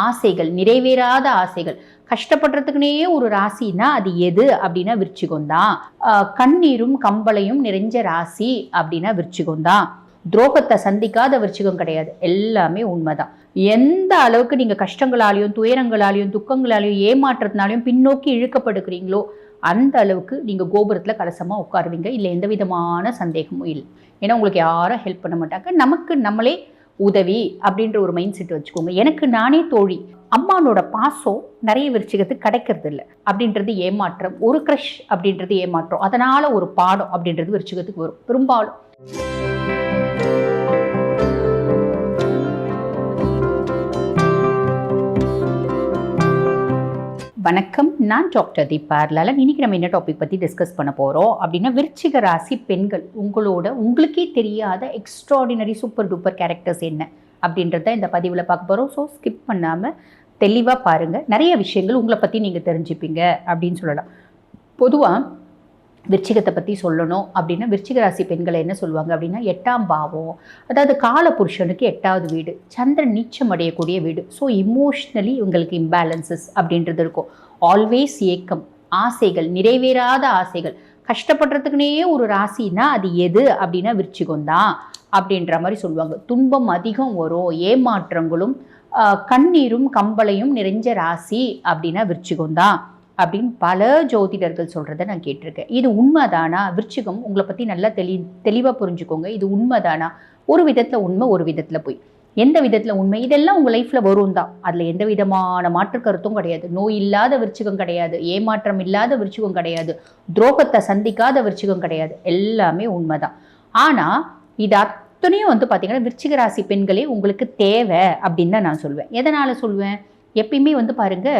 ஆசைகள், நிறைவேறாத ஆசைகள், கஷ்டப்படுறதுக்குனே ஒரு ராசினா அது எது அப்படின்னா விருச்சிகம் தான். கண்ணீரும் கம்பளையும் நிறைஞ்ச ராசி அப்படின்னா விருச்சிகம் தான். துரோகத்தை சந்திக்காத விருச்சிகம் கிடையாது. எல்லாமே உண்மைதான். எந்த அளவுக்கு நீங்க கஷ்டங்களாலையும் துயரங்களாலையும் துக்கங்களாலையும் ஏமாற்றத்தினாலையும் பின்னோக்கி இழுக்கப்படுகிறீங்களோ அந்த அளவுக்கு நீங்க கோபுரத்துல கலசமா உட்காருவீங்க. இல்லை எந்த விதமான சந்தேகமும் இல்லை. ஏன்னா உங்களுக்கு யாரும் ஹெல்ப் பண்ண மாட்டாங்க. நமக்கு நம்மளே உதவி அப்படின்ற ஒரு மைண்ட் செட் வச்சுக்கோங்க. எனக்கு நானே தோழி. அம்மானோட பாசம் நிறைய விருச்சிகத்துக்கு கிடைக்கிறது இல்லை அப்படின்றது ஏமாற்றம். ஒரு க்ரஷ் அப்படின்றது ஏமாற்றம். அதனால ஒரு பாடம் அப்படின்றது விருச்சிகத்துக்கு வரும் பெரும்பாலும். வணக்கம், நான் டாக்டர் தீபா லலன். இன்னைக்கு நம்ம என்ன டாபிக் பற்றி டிஸ்கஸ் பண்ண போகிறோம் அப்படின்னா, விருச்சிக ராசி பெண்கள் உங்களுக்கே தெரியாத எக்ஸ்ட்ராடினரி சூப்பர் டூப்பர் கேரக்டர்ஸ் என்ன அப்படின்றத இந்த பதிவில் பார்க்க போகிறோம். ஸோ ஸ்கிப் பண்ணாமல் தெளிவாக பாருங்கள். நிறைய விஷயங்கள் உங்களை பற்றி நீங்கள் தெரிஞ்சுப்பீங்க அப்படின்னு சொல்லலாம். பொதுவாக விருச்சிகத்தை பற்றி சொல்லணும் அப்படின்னா, விருச்சிக ராசி பெண்களை என்ன சொல்லுவாங்க அப்படின்னா, 8ஆம் பாவம், அதாவது கால புருஷனுக்கு 8வது வீடு, சந்திரன் நீச்சம் அடையக்கூடிய வீடு. ஸோ இமோஷ்னலி இவங்களுக்கு இம்பேலன்சஸ் அப்படின்றது இருக்கும். ஆல்வேஸ் ஏக்கம், ஆசைகள், நிறைவேறாத ஆசைகள், கஷ்டப்படுறதுக்குனே ஒரு ராசினா அது எது அப்படின்னா விருச்சிகம் தான் அப்படின்ற மாதிரி சொல்லுவாங்க. துன்பம் அதிகம் வரும், ஏமாற்றங்களும் கண்ணீரும் கம்பளையும் நிறைஞ்ச ராசி அப்படின்னா விருச்சிகம் தான் அப்படின்னு பல ஜோதிடர்கள் சொல்கிறத நான் கேட்டிருக்கேன். இது உண்மைதானா? விருச்சிகம் உங்களை பற்றி நல்லா தெளிவாக புரிஞ்சுக்கோங்க. இது உண்மைதானா? ஒரு விதத்தில் உண்மை, ஒரு விதத்தில் போய். எந்த விதத்தில் உண்மை? இதெல்லாம் உங்கள் லைஃப்பில் வரும் தான். அதில் எந்த விதமான மாற்று கருத்தும் கிடையாது. நோய் இல்லாத விருச்சிகம் கிடையாது, ஏமாற்றம் இல்லாத விருச்சிகம் கிடையாது, துரோகத்தை சந்திக்காத விருச்சிகம் கிடையாது. எல்லாமே உண்மை தான். ஆனால் இது அத்தனையும் பார்த்தீங்கன்னா விருச்சிக ராசி பெண்களே உங்களுக்கு தேவை அப்படின்னு தான் நான் சொல்வேன். எதனால் சொல்வேன்? எப்பயுமே பாருங்க,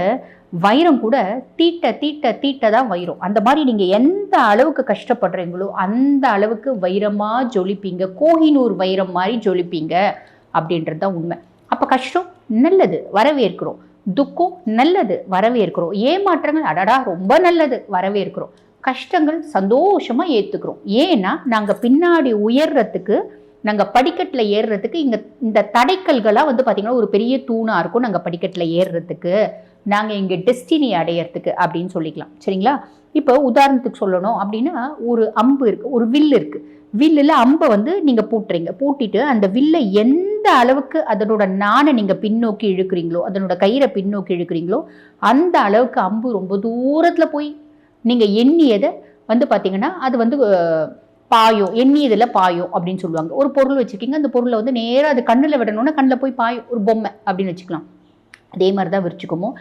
வைரம் கூட தீட்ட தீட்ட தீட்ட தான் வைரம். அந்த மாதிரி நீங்கள் எந்த அளவுக்கு கஷ்டப்படுறீங்களோ அந்த அளவுக்கு வைரமாக ஜொலிப்பீங்க. கோஹினூர் வைரம் மாதிரி ஜொலிப்பீங்க அப்படின்றது தான் உண்மை. அப்போ கஷ்டம் நல்லது, வரவேற்கிறோம். துக்கம் நல்லது, வரவேற்கிறோம். ஏமாற்றங்கள் அடடா ரொம்ப நல்லது, வரவேற்கிறோம். கஷ்டங்கள் சந்தோஷமாக ஏற்றுக்கிறோம். ஏன்னா நாங்கள் பின்னாடி உயர்றதுக்கு, நாங்கள் படிக்கட்டில் ஏறுறதுக்கு இந்த தடைக்கல்களாக பார்த்தீங்கன்னா ஒரு பெரிய தூணாக இருக்கும். நாங்கள் படிக்கட்டில் ஏறுறதுக்கு, நாங்கள் இங்கே டெஸ்டினி அடையிறதுக்கு அப்படின்னு சொல்லிக்கலாம். சரிங்களா? இப்போ உதாரணத்துக்கு சொல்லணும் அப்படின்னா, ஒரு அம்பு இருக்குது, ஒரு வில் இருக்குது. வில்லில் அம்பை நீங்கள் பூட்டுறீங்க. பூட்டிட்டு அந்த வில்லை எந்த அளவுக்கு அதனோட நாணை நீங்கள் பின்னோக்கி இழுக்கிறீங்களோ, அதனோட கயிறை பின்னோக்கி இழுக்கிறீங்களோ அந்த அளவுக்கு அம்பு ரொம்ப தூரத்தில் போய் நீங்கள் எண்ணியதை பார்த்தீங்கன்னா அது பாயும். எண்ணியதில் பாயும் அப்படின்னு சொல்லுவாங்க. ஒரு பொருள் வச்சுருக்கீங்க, அந்த பொருளை நேராக அது கண்ணில் விடணும்னா கண்ணில் போய் பாயும். ஒரு பொம்மை அப்படின்னு வச்சுக்கலாம். அதே மாதிரி தான் விருச்சிகமும்.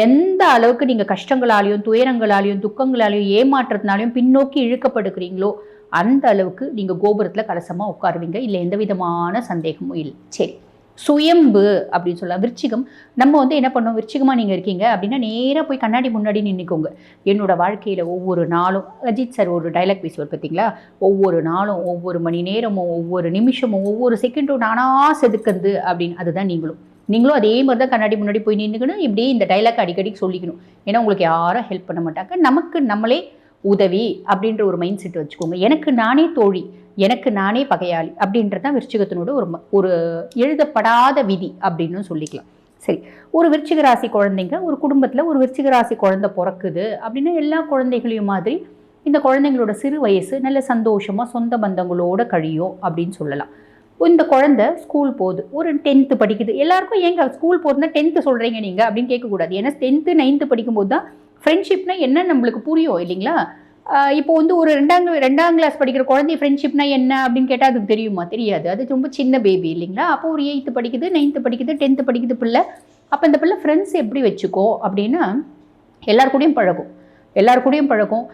எந்த அளவுக்கு நீங்கள் கஷ்டங்களாலையும் துயரங்களாலையும் துக்கங்களாலையும் ஏமாற்றத்தினாலையும் பின்னோக்கி இழுக்கப்படுகிறீங்களோ அந்த அளவுக்கு நீங்கள் கோபுரத்தில் கலசமாக உட்காருவீங்க. இல்லை எந்த விதமான சந்தேகமும் இல்லை. சரி, சுயம்பு அப்படின்னு சொல்லலாம். விருச்சிகம் நம்ம என்ன பண்ணோம், விருச்சிகமாக நீங்கள் இருக்கீங்க அப்படின்னா நேராக போய் கண்ணாடி முன்னாடி நின்றுக்கோங்க. என்னோட வாழ்க்கையில் ஒவ்வொரு நாளும், அஜித் சார் ஒரு டைலாக் பேசுவார் பார்த்தீங்களா, ஒவ்வொரு நாளும் ஒவ்வொரு மணி நேரமும் ஒவ்வொரு நிமிஷமும் ஒவ்வொரு செகண்டும் நானா செதுக்குது அப்படின்னு. அதுதான் நீங்களும் அதே மாதிரி தான் கண்ணாடி முன்னாடி போய் நின்றுக்கணும். இப்படியே இந்த டைலாக் அடிக்கடி சொல்லிக்கணும். ஏன்னா உங்களுக்கு யாரும் ஹெல்ப் பண்ண மாட்டாங்க. நமக்கு நம்மளே உதவி அப்படின்ற ஒரு மைண்ட் செட் வச்சுக்கோங்க. எனக்கு நானே தோழி, எனக்கு நானே பகையாளி அப்படின்றது தான் விருச்சிகத்தினோட ஒரு எழுதப்படாத விதி அப்படின்னு சொல்லிக்கலாம். சரி, ஒரு விருச்சிக ராசி குழந்தைங்க, ஒரு குடும்பத்தில் ஒரு விருச்சிக ராசி குழந்தை பிறக்குது அப்படின்னா எல்லா குழந்தைகளையும் மாதிரி இந்த குழந்தைங்களோட சிறு வயசு நல்ல சந்தோஷமாக சொந்த பந்தங்களோட கழியும் அப்படின்னு சொல்லலாம். இந்த குழந்தை ஸ்கூல் போகுது, ஒரு 10th படிக்குது. எல்லாருக்கும் ஏங்க ஸ்கூல் போகுதுன்னா 10th சொல்கிறீங்க நீங்கள் அப்படின்னு கேட்கக்கூடாது. ஏன்னா 10th 9th படிக்கும்போது தான் ஃப்ரெண்ட்ஷிப்னா என்ன நம்மளுக்கு புரியும் இல்லைங்களா? இப்போ ஒரு 2ஆம் கிளாஸ் படிக்கிற குழந்தை ஃப்ரெண்ட்ஷிப்னா என்ன அப்படின்னு கேட்டால் அதுக்கு தெரியுமா? தெரியாது. அது ரொம்ப சின்ன பேபி இல்லைங்களா? அப்போ ஒரு 8th படிக்குது, 9th படிக்குது, 10th படிக்குது பிள்ளை. அப்போ இந்த பிள்ளை ஃப்ரெண்ட்ஸ் எப்படி வச்சுக்கோ அப்படின்னா எல்லாருக்கூடையும் பழகும்.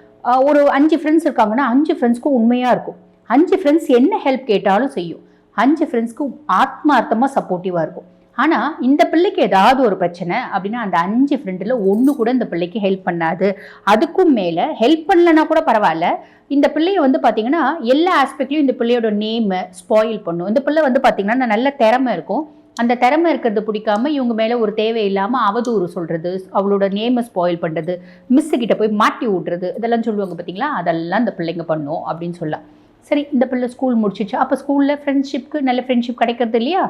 ஒரு 5 ஃப்ரெண்ட்ஸ் இருக்காங்கன்னா 5 ஃப்ரெண்ட்ஸ்க்கும் உண்மையாக இருக்கும். 5 ஃப்ரெண்ட்ஸ் என்ன ஹெல்ப் கேட்டாலும் செய்யும். 5 ஃப்ரெண்ட்ஸ்க்கும் ஆத்மார்த்தமாக சப்போர்ட்டிவாக இருக்கும். ஆனால் இந்த பிள்ளைக்கு ஏதாவது ஒரு பிரச்சனை அப்படின்னா அந்த 5 ஃப்ரெண்டில் ஒன்று கூட இந்த பிள்ளைக்கு ஹெல்ப் பண்ணாது. அதுக்கும் மேலே ஹெல்ப் பண்ணலன்னா கூட பரவாயில்ல, இந்த பிள்ளையை பார்த்தீங்கன்னா எல்லா ஆஸ்பெக்ட்லையும் இந்த பிள்ளையோட நேமை ஸ்பாயில் பண்ணும். இந்த பிள்ளை பார்த்தீங்கன்னா நல்ல திறமை இருக்கும். அந்த திறமை இருக்கிறது பிடிக்காம இவங்க மேலே ஒரு தேவையில்லாமல் அவதூறு சொல்கிறது, அவளோட நேமை ஸ்பாயில் பண்ணுறது, மிஸ்ஸுக்கிட்ட போய் மாட்டி விட்றது, இதெல்லாம் சொல்லுவாங்க பார்த்தீங்களா, அதெல்லாம் இந்த பிள்ளைங்க பண்ணும் அப்படின்னு சொல்லலாம். சரி, இந்த பிள்ளை ஸ்கூல் முடிச்சிச்சு. அப்போ ஸ்கூலில் நல்ல ஃப்ரெண்ட்ஷிப் கிடைக்கிறது இல்லையா?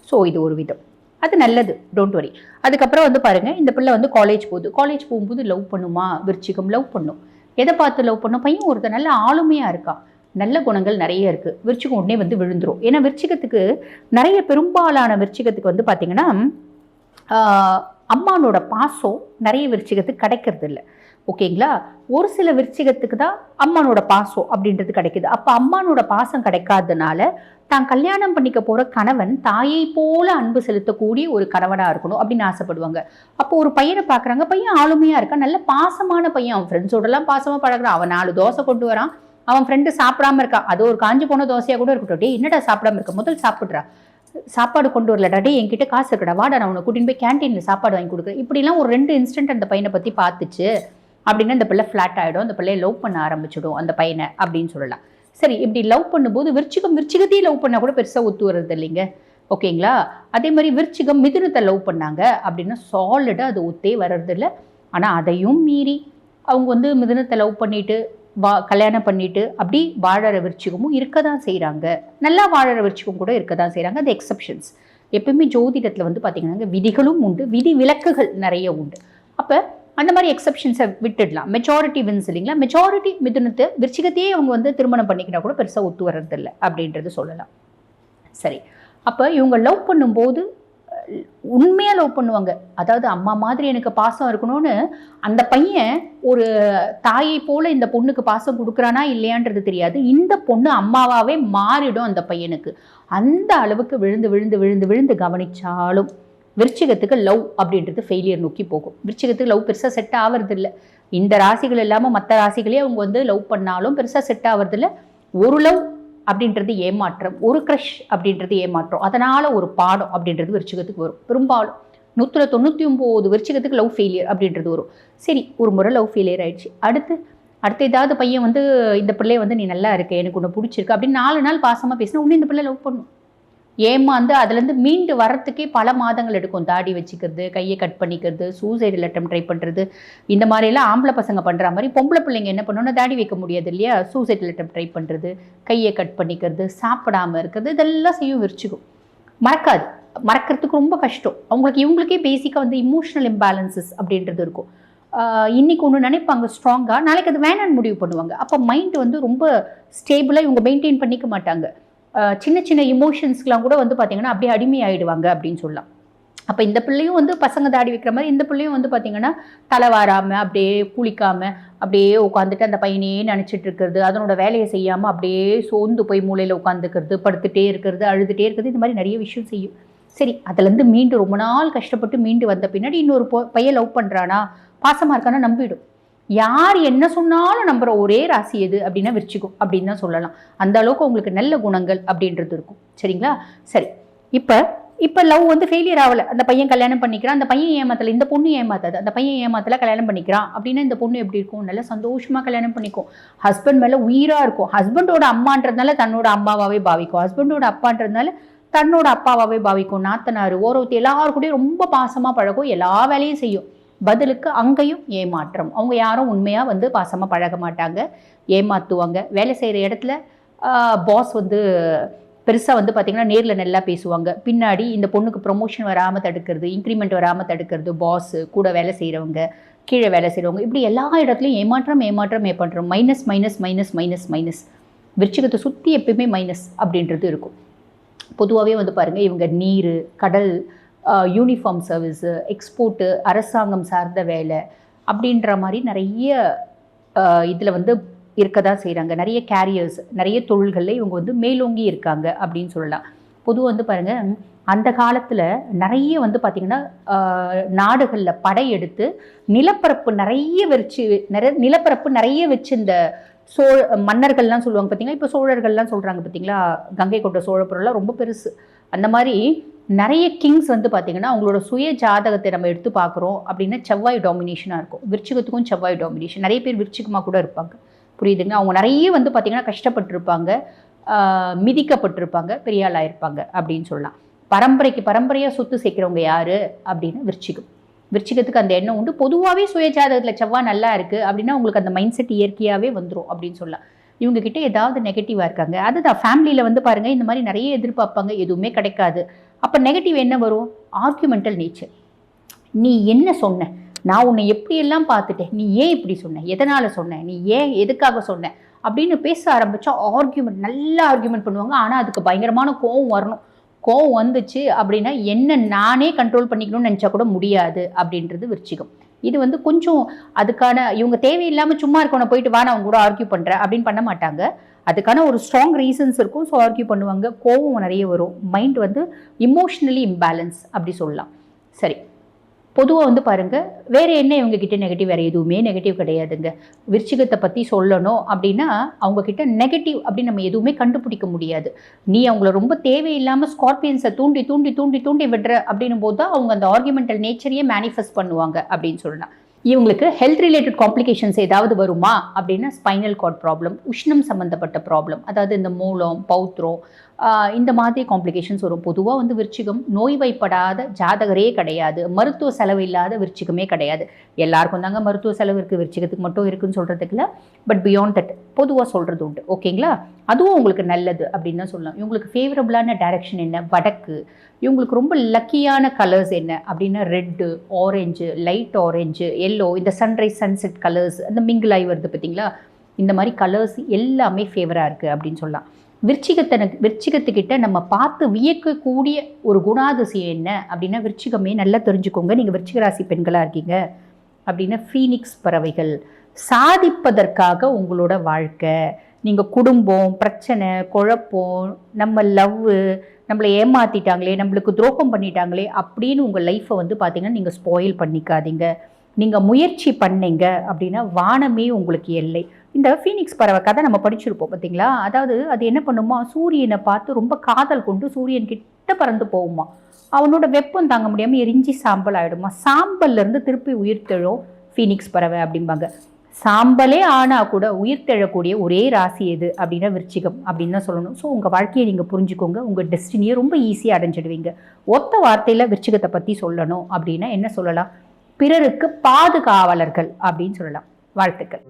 ஸோ இது ஒரு விதம். அது நல்லது, டோன்ட் வரி. அதுக்கப்புறம் வந்து பாருங்கள், இந்த பிள்ளை வந்து காலேஜ் போகுது. காலேஜ் போகும்போது லவ் பண்ணுமா? விருச்சிகம் லவ் பண்ணும். எதை பார்த்து லவ் பண்ணும்? பையன் ஒருத்தர் நல்ல ஆளுமையாக இருக்கான், நல்ல குணங்கள் நிறைய இருக்குது. விருச்சிகம் உடனே வந்து விழுந்துரும். ஏன்னா விருச்சிகத்துக்கு நிறைய, பெரும்பாலான விருச்சிகத்துக்கு வந்து பார்த்திங்கன்னா அம்மானோட பாசம் நிறைய விருச்சிகத்துக்கு கிடைக்கிறது இல்லை. ஓகேங்களா? ஒரு சில விருச்சிகத்துக்கு தான் அம்மானோட பாசம் அப்படின்றது கிடைக்குது. அப்போ அம்மானோட பாசம் கிடைக்காதனால தான் கல்யாணம் பண்ணிக்க போகிற கணவன் தாயை போல அன்பு செலுத்தக்கூடிய ஒரு கணவனாக இருக்கணும் அப்படின்னு ஆசைப்படுவாங்க. அப்போ ஒரு பையனை பார்க்குறாங்க, பையன் ஆளுமையாக இருக்கான், நல்ல பாசமான பையன், அவன் ஃப்ரெண்ட்ஸோடலாம் பாசமாக பழகிறான், அவன் 4 தோசை கொண்டு வரான், அவன் ஃப்ரெண்டு சாப்பிடாம இருக்கான், அது ஒரு காஞ்சி போன தோசையாக கூட இருக்கட்டும், டே என்னடா சாப்பிடாம இருக்க, முதல் சாப்பிட்றா, சாப்பாடு கொண்டு வரலடா, டே என்கிட்ட காசு இருக்கடா, வாடா நான் உன்னை கூட்டின்னு போய் கேன்டீனில் சாப்பாடு வாங்கி கொடுக்குறேன். இப்படிலாம் ஒரு 2 இன்ஸ்டன்ட் அந்த பையனை பற்றி பார்த்துச்சு அப்படின்னா அந்த பிள்ளை ஃப்ளாட் ஆகிடும், அந்த பிள்ளையை லவ் பண்ண ஆரம்பிச்சிடும் அந்த பையனை அப்படின்னு சொல்லலாம். சரி, இப்படி லவ் பண்ணும்போது விருச்சிகத்தையும் லவ் பண்ணால் கூட பெருசாக ஒத்து வர்றது இல்லைங்க. ஓகேங்களா? அதே மாதிரி விருச்சிகம் மிதுனத்தை லவ் பண்ணாங்க அப்படின்னா சாலிடாக அது ஒத்தே வர்றதில்லை. ஆனால் அதையும் மீறி அவங்க வந்து மிதுனத்தை லவ் பண்ணிட்டு கல்யாணம் பண்ணிட்டு அப்படி வாழற விருச்சிகமும் இருக்க தான் செய்கிறாங்க, நல்லா வாழற விருச்சிகம் கூட இருக்க தான் செய்கிறாங்க. அது எக்ஸப்ஷன்ஸ். எப்பவுமே ஜோதிடத்தில் வந்து பார்த்திங்கன்னா விதிகளும் உண்டு, விதி விலக்குகள் நிறைய உண்டு. அப்போ அந்த மாதிரி எக்ஸப்ஷன்ஸை விட்டுடலாம். மெஜாரிட்டி வின்ஸ் இல்லைங்களா? மெஜாரிட்டி மிதுனத்தை விருச்சிகத்தையே அவங்க வந்து திருமணம் பண்ணிக்கினா கூட பெருசாக ஒத்து வர்றதில்லை அப்படின்றது சொல்லலாம். சரி, அப்போ இவங்க லவ் பண்ணும்போது உண்மையாக லவ் பண்ணுவாங்க. அதாவது அம்மா மாதிரி எனக்கு பாசம் இருக்கணும்னு அந்த பையன் ஒரு தாயை போல இந்த பொண்ணுக்கு பாசம் கொடுக்குறானா இல்லையான்றது தெரியாது. இந்த பொண்ணு அம்மாவாகவே மாறிடும் அந்த பையனுக்கு. அந்த அளவுக்கு விழுந்து விழுந்து விழுந்து விழுந்து கவனிச்சாலும் விருச்சிகத்துக்கு லவ் அப்படின்றது ஃபெயிலியர் நோக்கி போகும். விருச்சிகத்துக்கு லவ் பெருசாக செட் ஆகிறது இல்லை. இந்த ராசிகள் இல்லாமல் மற்ற ராசிகளே அவங்க வந்து லவ் பண்ணாலும் பெருசாக செட் ஆகிறது இல்லை. ஒரு லவ் அப்படின்றது ஏமாற்றம், ஒரு க்ரஷ் அப்படின்றது ஏமாற்றம், அதனால் ஒரு பாடம் அப்படின்றது விருச்சிகத்துக்கு வரும். பெரும்பாலும் 199 விருச்சிகத்துக்கு லவ் ஃபெயிலியர் அப்படின்றது வரும். சரி, ஒரு முறை லவ் ஃபெயிலியர் ஆயிடுச்சு, அடுத்து ஏதாவது பையன் வந்து இந்த பிள்ளைய வந்து நீ நல்லா இருக்க, எனக்கு ஒன்று பிடிச்சிருக்கு அப்படின்னு 4 நாள் பாசமாக பேசினா உன்னை இந்த பிள்ளை லவ் பண்ணும். ஏமாந்து அதுலேருந்து மீண்டு வர்றதுக்கே பல மாதங்கள் எடுக்கும். தாடி வச்சுக்கிறது, கையை கட் பண்ணிக்கிறது, சூசைடல் அட்டம் ட்ரை பண்ணுறது, இந்த மாதிரியெல்லாம் ஆம்பளை பசங்க பண்ணுற மாதிரி பொம்பளை பிள்ளைங்க என்ன பண்ணணும்னா தாடி வைக்க முடியாது இல்லையா, சூசைடல் அட்டம் ட்ரை பண்ணுறது, கையை கட் பண்ணிக்கிறது, சாப்பிடாமல் இருக்கிறது, இதெல்லாம் செய்யும் விருச்சிகம். மறக்காது, மறக்கிறதுக்கு ரொம்ப கஷ்டம் அவங்களுக்கு. இவங்களுக்கே பேசிக்காக வந்து இமோஷனல் இம்பேலன்சஸ் அப்படின்றது இருக்கும். இன்றைக்கி ஒன்று நினைப்பாங்க ஸ்ட்ராங்காக, நாளைக்கு அது வேணான்னு முடிவு பண்ணுவாங்க. அப்போ மைண்ட் வந்து ரொம்ப ஸ்டேபிளாக இவங்க மெயின்டைன் பண்ணிக்க மாட்டாங்க. சின்ன சின்ன இமோஷன்ஸ்க்கெலாம் கூட வந்து பார்த்திங்கன்னா அப்படியே அடிமையாயிடுவாங்க அப்படின்னு சொல்லலாம். அப்போ இந்த பிள்ளையும் வந்து பசங்க தாடி வைக்கிற மாதிரி இந்த பிள்ளையும் வந்து பார்த்திங்கன்னா தலை வாராமல் அப்படியே குளிக்காமல் அப்படியே உட்காந்துட்டு அந்த பையனையே நினச்சிட்டு இருக்கிறது, அதனோட வேலையை செய்யாமல் அப்படியே சோர்ந்து போய் மூலையில் உட்காந்துக்கிறது, படுத்துகிட்டே இருக்கிறது, அழுதுகிட்டே இருக்கிறது, இந்த மாதிரி நிறைய விஷயம் செய்யும். சரி, அதுலேருந்து மீண்டு ரொம்ப நாள் கஷ்டப்பட்டு மீண்டு வந்த பின்னாடி இன்னொரு பையன் லவ் பண்ணுறானா, பாசமாக இருக்கானா நம்பிடும். யார் என்ன சொன்னாலும் நம்புகிற ஒரே ராசி எது அப்படின்னா விருச்சிகம் அப்படின்னு தான் சொல்லலாம். அந்த அளவுக்கு உங்களுக்கு நல்ல குணங்கள் அப்படின்றது இருக்கும். சரிங்களா? சரி, இப்போ லவ் வந்து ஃபெயிலியர் ஆகலை, அந்த பையன் கல்யாணம் பண்ணிக்கிறான், அந்த பையன் ஏமாத்தலை, இந்த பொண்ணு ஏமாத்தாது, அந்த பையன் ஏமாத்தலை கல்யாணம் பண்ணிக்கிறான் அப்படின்னா இந்த பொண்ணு எப்படி இருக்கும்? நல்லா சந்தோஷமாக கல்யாணம் பண்ணிக்கும், ஹஸ்பண்ட் மேலே உயிராக இருக்கும். ஹஸ்பண்டோட அம்மான்றதுனால தன்னோட அம்மாவாகவே பாவிக்கும், ஹஸ்பண்டோட அப்பான்றதுனால தன்னோட அப்பாவாகவே பாவிக்கும். நாத்தனார் ஓரவத்தி எல்லாருக்கூடயும் ரொம்ப பாசமாக பழகும், எல்லா வேலையும் செய்யும். பதிலுக்கு அங்கேயும் ஏமாற்றம். அவங்க யாரும் உண்மையாக வந்து பாசமாக பழக மாட்டாங்க, ஏமாற்றுவாங்க. வேலை செய்கிற இடத்துல பாஸ் வந்து பெருசாக வந்து பார்த்திங்கன்னா நேரில் நல்லா பேசுவாங்க, பின்னாடி இந்த பொண்ணுக்கு ப்ரொமோஷன் வராமல் தடுக்கிறது, இன்க்ரிமெண்ட் வராமல் தடுக்கிறது பாஸ், கூட வேலை செய்கிறவங்க, கீழே வேலை செய்கிறவங்க, இப்படி எல்லா இடத்துலையும் ஏமாற்றம் ஏமாற்றம் ஏமாற்றம், minus minus minus minus minus. விருச்சிகத்தை சுற்றி எப்பயுமே மைனஸ் அப்படின்றது இருக்கும். பொதுவாகவே வந்து பாருங்கள், இவங்க நீர், கடல், யூனிஃபார்ம் சர்வீஸு, எக்ஸ்போர்ட்டு, அரசாங்கம் சார்ந்த வேலை அப்படின்ற மாதிரி நிறைய இதில் வந்து இருக்க தான் செய்கிறாங்க. நிறைய கேரியர்ஸ், நிறைய தொழில்களில் இவங்க வந்து மேலோங்கி இருக்காங்க அப்படின்னு சொல்லலாம். பொதுவாக வந்து பாருங்கள், அந்த காலத்தில் நிறைய வந்து பார்த்திங்கன்னா நாடுகளில் படையெடுத்து நிலப்பரப்பு நிறைய வச்சு இந்த மன்னர்கள்லாம் சொல்லுவாங்க பார்த்தீங்களா, இப்போ சோழர்கள்லாம் சொல்கிறாங்க பார்த்தீங்களா, கங்கை கொண்ட சோழபுரம்லாம் ரொம்ப பெருசு. அந்த மாதிரி நிறைய கிங்ஸ் வந்து பார்த்திங்கன்னா அவங்களோட சுய ஜாதகத்தை நம்ம எடுத்து பார்க்குறோம் அப்படின்னா செவ்வாய் டாமினேஷனாக இருக்கும். விருச்சிகத்துக்கும் செவ்வாய் டாமினேஷன். நிறைய பேர் விருச்சிகமாக கூட இருப்பாங்க, புரியுதுங்க. அவங்க நிறைய வந்து பார்த்திங்கன்னா கஷ்டப்பட்டுருப்பாங்க, மிதிக்கப்பட்டிருப்பாங்க, பெரிய ஆளாக இருப்பாங்க அப்படின்னு சொல்லலாம். பரம்பரையாக சொத்து சேர்க்குறவங்க யார் அப்படின்னா விருச்சிகம். விருச்சிகத்துக்கு அந்த எண்ணம் உண்டு. பொதுவாகவே சுய ஜாதகத்தில் செவ்வாய் நல்லா இருக்குது அப்படின்னா உங்களுக்கு அந்த மைண்ட் செட் இயற்கையாகவே வந்துடும் அப்படின்னு சொல்லலாம். இவங்ககிட்ட ஏதாவது நெகட்டிவாக இருக்காங்க, அதுதான் ஃபேமிலியில் வந்து பாருங்கள் இந்த மாதிரி நிறைய எதிர்பார்ப்பாங்க, எதுவுமே கிடைக்காது. அப்போ நெகட்டிவ் என்ன வரும்? ஆர்குமெண்டல் நேச்சர். நீ என்ன சொன்ன, நான் உன்னை எப்படியெல்லாம் பார்த்துட்டேன், நீ ஏன் இப்படி சொன்ன, எதனால் சொன்ன, நீ ஏன் எதுக்காக சொன்ன அப்படின்னு பேச ஆரம்பித்தா ஆர்கியூமெண்ட், நல்லா ஆர்கியூமெண்ட் பண்ணுவாங்க. ஆனால் அதுக்கு பயங்கரமான கோவம் வரணும். கோவம் வந்துச்சு அப்படின்னா என்ன நானே கண்ட்ரோல் பண்ணிக்கணும்னு நினச்சா கூட முடியாது அப்படின்றது விருச்சிகம். இது வந்து கொஞ்சம் அதுக்கான இவங்க தேவையில்லாமல் சும்மா இருக்கவனை போயிட்டு வா நான் அவங்க கூட ஆர்கியூ பண்ணுறேன் அப்படின்னு பண்ண மாட்டாங்க. அதுக்கான ஒரு ஸ்ட்ராங் ரீசன்ஸ் இருக்கும். ஸோ ஆர்கியூ பண்ணுவாங்க. கோவம் நிறைய வரும். மைண்ட் வந்து இமோஷ்னலி இம்பேலன்ஸ் அப்படி சொல்லலாம். சரி, பொதுவாக வந்து பாருங்கள், வேறு என்ன இவங்ககிட்ட நெகட்டிவ், வேறு எதுவுமே நெகட்டிவ் கிடையாதுங்க. விருச்சிகத்தை பற்றி சொல்லணும் அப்படின்னா அவங்கக்கிட்ட நெகட்டிவ் அப்படின்னு நம்ம எதுவுமே கண்டுபிடிக்க முடியாது. நீ அவங்கள ரொம்ப தேவையில்லாமல் ஸ்கார்பியன்ஸை தூண்டி தூண்டி தூண்டி தூண்டி விடுற அப்படின்னும் போது தான் அவங்க அந்த ஆர்குமெண்டல் நேச்சரையே மேனிஃபெஸ்ட் பண்ணுவாங்க அப்படின்னு சொல்லலாம். இவங்களுக்கு ஹெல்த் ரிலேட்டட் காம்ப்ளிகேஷன்ஸ் ஏதாவது வருமா அப்படின்னா ஸ்பைனல் கார்ட் ப்ராப்ளம், உஷ்ணம் சம்மந்தப்பட்ட ப்ராப்ளம், அதாவது இந்த மூலம், பௌத்திரம், இந்த மாதிரி காம்ப்ளிகேஷன்ஸ் வரும். பொதுவாக வந்து விருச்சிகம் நோய்வாய்ப்படாத ஜாதகரே கிடையாது. மருத்துவ செலவு இல்லாத விருச்சிகமே கிடையாது. எல்லாருக்கும் தாங்க மருத்துவ செலவு இருக்குது, விருச்சிகத்துக்கு மட்டும் இருக்குதுன்னு சொல்கிறதுக்கு இல்லை. பட் பியாண்ட் தட் பொதுவாக சொல்கிறது உண்டு. ஓகேங்களா? அதுவும் உங்களுக்கு நல்லது அப்படின்னு தான் சொல்லலாம். இவங்களுக்கு ஃபேவரபுளான டைரக்ஷன் என்ன? வடக்கு. இவங்களுக்கு ரொம்ப லக்கியான கலர்ஸ் என்ன அப்படின்னா red, orange, light orange, yellow, இந்த சன்ரைஸ் சன்செட் கலர்ஸ், அந்த மிங்கிள் ஆகி வருது பார்த்தீங்களா, இந்த மாதிரி கலர்ஸ் எல்லாமே ஃபேவராக இருக்குது அப்படின்னு சொல்லலாம். விருச்சிகத்துக்கிட்ட நம்ம பார்த்து வியக்கக்கூடிய ஒரு குணாதிசயம் என்ன அப்படின்னா, விருச்சிகமே நல்லா தெரிஞ்சுக்கோங்க. நீங்கள் விருச்சிக ராசி பெண்களாக இருக்கீங்க அப்படின்னா ஃபீனிக்ஸ் பறவைகள். சாதிப்பதற்காக உங்களோட வாழ்க்கை, நீங்கள் குடும்பம், பிரச்சனை, குழப்பம், நம்ம லவ்வு, நம்மளை ஏமாற்றிட்டாங்களே, நம்மளுக்கு துரோகம் பண்ணிட்டாங்களே அப்படின்னு உங்கள் லைஃப்பை வந்து பார்த்திங்கன்னா நீங்கள் ஸ்பாயில் பண்ணிக்காதீங்க. நீங்கள் முயற்சி பண்ணீங்க அப்படின்னா வானமே உங்களுக்கு எல்லை. இந்த ஃபீனிக்ஸ் பறவை கதை நம்ம படிச்சிருப்போம் பார்த்தீங்களா? அதாவது அது என்ன பண்ணுமா, சூரியனை பார்த்து ரொம்ப காதல் கொண்டு சூரியன் கிட்ட பறந்து போகுமா. அவனோட வெப்பம் தாங்க முடியாமல் எரிஞ்சி சாம்பல் ஆகிடுமா. சாம்பல்லேருந்து திருப்பி உயிர்த்தெழும் ஃபீனிக்ஸ் பறவை அப்படிம்பாங்க. சாம்பலே ஆனால் கூட உயிர் தெழக்கூடிய ஒரே ராசி எது அப்படின்னா விருச்சிகம் அப்படின்னு தான் சொல்லணும். ஸோ உங்கள் வாழ்க்கையை நீங்கள் புரிஞ்சுக்கோங்க. உங்கள் டெஸ்டினியை ரொம்ப ஈஸியாக அடைஞ்சிடுவீங்க. ஒத்த வார்த்தையில் விருச்சிகத்தை பற்றி சொல்லணும் அப்படின்னா என்ன சொல்லலாம்? பிறருக்கு பாதுகாவலர்கள் அப்படின்னு சொல்லலாம். வாழ்த்துக்கள்.